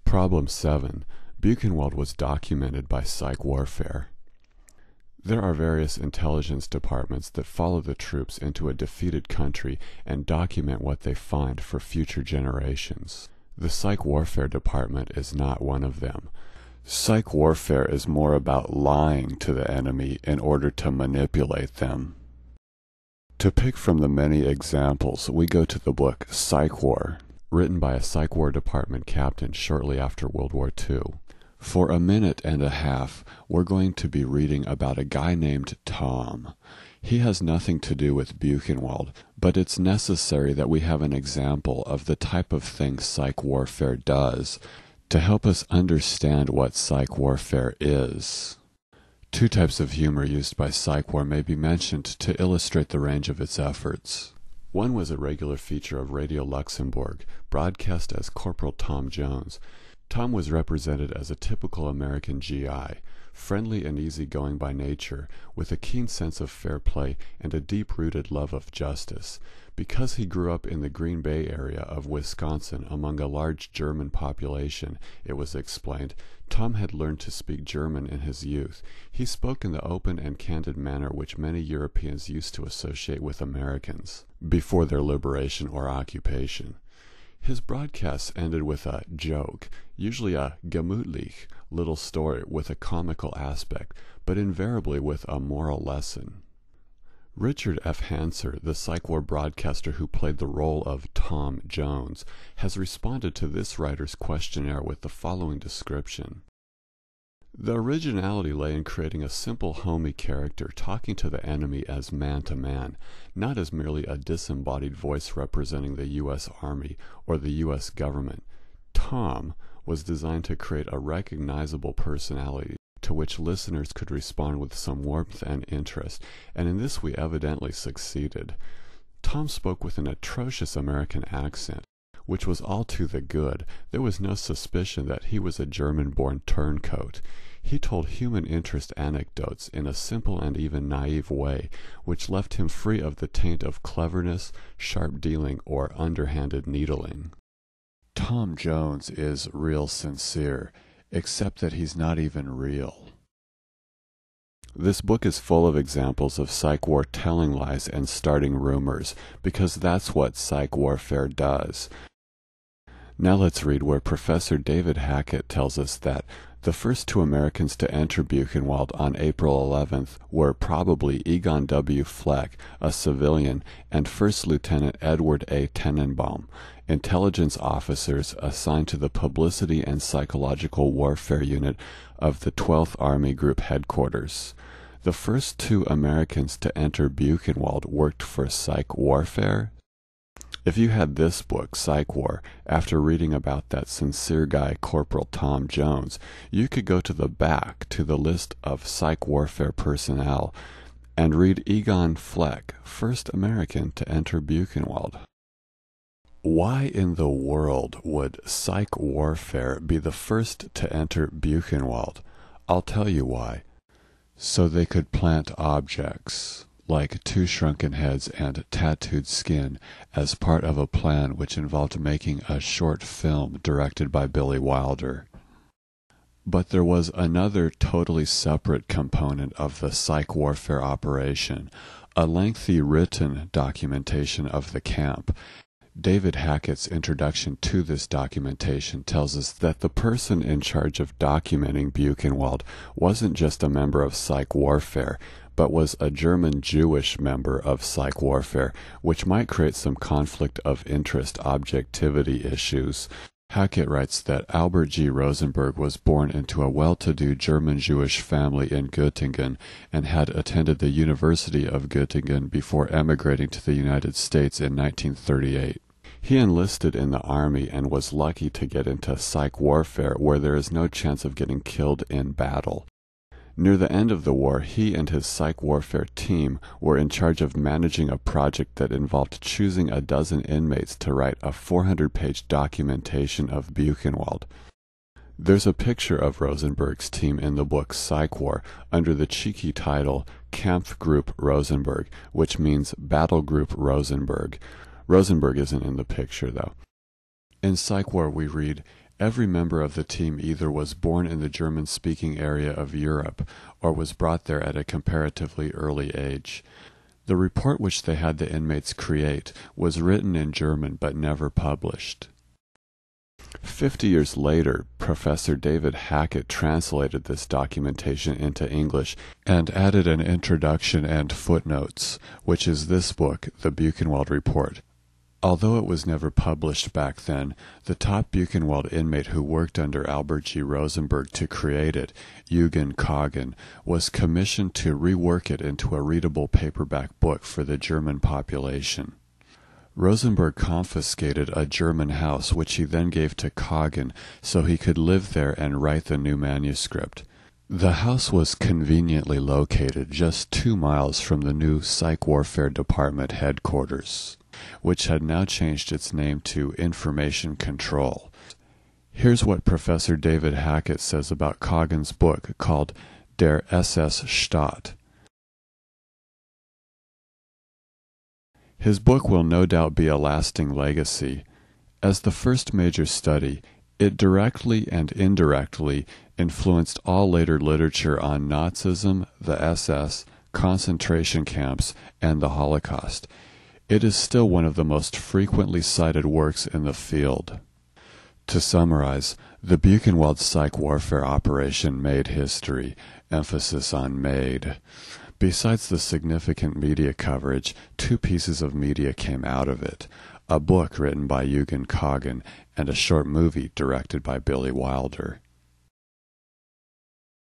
Problem 7. Buchenwald was documented by psych warfare. There are various intelligence departments that follow the troops into a defeated country and document what they find for future generations. The psych warfare department is not one of them. Psych warfare is more about lying to the enemy in order to manipulate them. To pick from the many examples, we go to the book Psych War, written by a psych war department captain shortly after World War II. For a minute and a half, we're going to be reading about a guy named Tom. He has nothing to do with Buchenwald, but it's necessary that we have an example of the type of thing psych warfare does to help us understand what psych warfare is. Two types of humor used by psych war may be mentioned to illustrate the range of its efforts. One was a regular feature of Radio Luxembourg, broadcast as Corporal Tom Jones. Tom was represented as a typical American GI, friendly and easygoing by nature, with a keen sense of fair play and a deep-rooted love of justice. Because he grew up in the Green Bay area of Wisconsin among a large German population, it was explained, Tom had learned to speak German in his youth. He spoke in the open and candid manner which many Europeans used to associate with Americans before their liberation or occupation. His broadcasts ended with a joke, usually a gemütlich little story with a comical aspect, but invariably with a moral lesson. Richard F. Hanser, the psych war broadcaster who played the role of Tom Jones, has responded to this writer's questionnaire with the following description. The originality lay in creating a simple, homey character talking to the enemy as man to man, not as merely a disembodied voice representing the U.S. Army or the U.S. government. Tom was designed to create a recognizable personality to which listeners could respond with some warmth and interest, and in this we evidently succeeded. Tom spoke with an atrocious American accent, which was all to the good. There was no suspicion that he was a German-born turncoat. He told human interest anecdotes in a simple and even naive way, which left him free of the taint of cleverness, sharp dealing, or underhanded needling. Tom Jones is real sincere, except that he's not even real. This book is full of examples of psych war telling lies and starting rumors, because that's what psych warfare does. Now let's read where Professor David Hackett tells us that the first two Americans to enter Buchenwald on April 11th were probably Egon W. Fleck, a civilian, and First Lieutenant Edward A. Tenenbaum, intelligence officers assigned to the Publicity and Psychological Warfare Unit of the 12th Army Group Headquarters. The first two Americans to enter Buchenwald worked for psych warfare. If you had this book, Psych War, after reading about that sincere guy, Corporal Tom Jones, you could go to the back to the list of psych warfare personnel and read Egon Fleck, first American to enter Buchenwald. Why in the world would psych warfare be the first to enter Buchenwald? I'll tell you why. So they could plant objects like two shrunken heads and tattooed skin as part of a plan which involved making a short film directed by Billy Wilder. But there was another totally separate component of the psych warfare operation, a lengthy written documentation of the camp. David Hackett's introduction to this documentation tells us that the person in charge of documenting Buchenwald wasn't just a member of psych warfare, but was a German Jewish member of psych warfare, which might create some conflict of interest objectivity issues. Hackett writes that Albert G. Rosenberg was born into a well-to-do German Jewish family in Göttingen and had attended the University of Göttingen before emigrating to the United States in 1938. He enlisted in the army and was lucky to get into psych warfare where there is no chance of getting killed in battle. Near the end of the war, he and his psych warfare team were in charge of managing a project that involved choosing a dozen inmates to write a 400-page documentation of Buchenwald. There's a picture of Rosenberg's team in the book Psych War under the cheeky title Kampfgruppe Rosenberg, which means Battle Group Rosenberg. Rosenberg isn't in the picture, though. In Psych War we read, Every member of the team either was born in the German-speaking area of Europe or was brought there at a comparatively early age. The report which they had the inmates create was written in German but never published. 50 years later, Professor David Hackett translated this documentation into English and added an introduction and footnotes, which is this book, The Buchenwald Report. Although it was never published back then, the top Buchenwald inmate who worked under Albert G. Rosenberg to create it, Eugen Kagen, was commissioned to rework it into a readable paperback book for the German population. Rosenberg confiscated a German house which he then gave to Kagen so he could live there and write the new manuscript. The house was conveniently located just 2 miles from the new Psych Warfare Department headquarters, which had now changed its name to Information Control. Here's what Professor David Hackett says about Kagen's book called Der SS Staat. His book will no doubt be a lasting legacy. As the first major study, it directly and indirectly influenced all later literature on Nazism, the SS, concentration camps, and the Holocaust. It is still one of the most frequently cited works in the field. To summarize, the Buchenwald psych warfare operation made history, emphasis on made. Besides the significant media coverage, 2 pieces of media came out of it: a book written by Eugen Kagen and a short movie directed by Billy Wilder.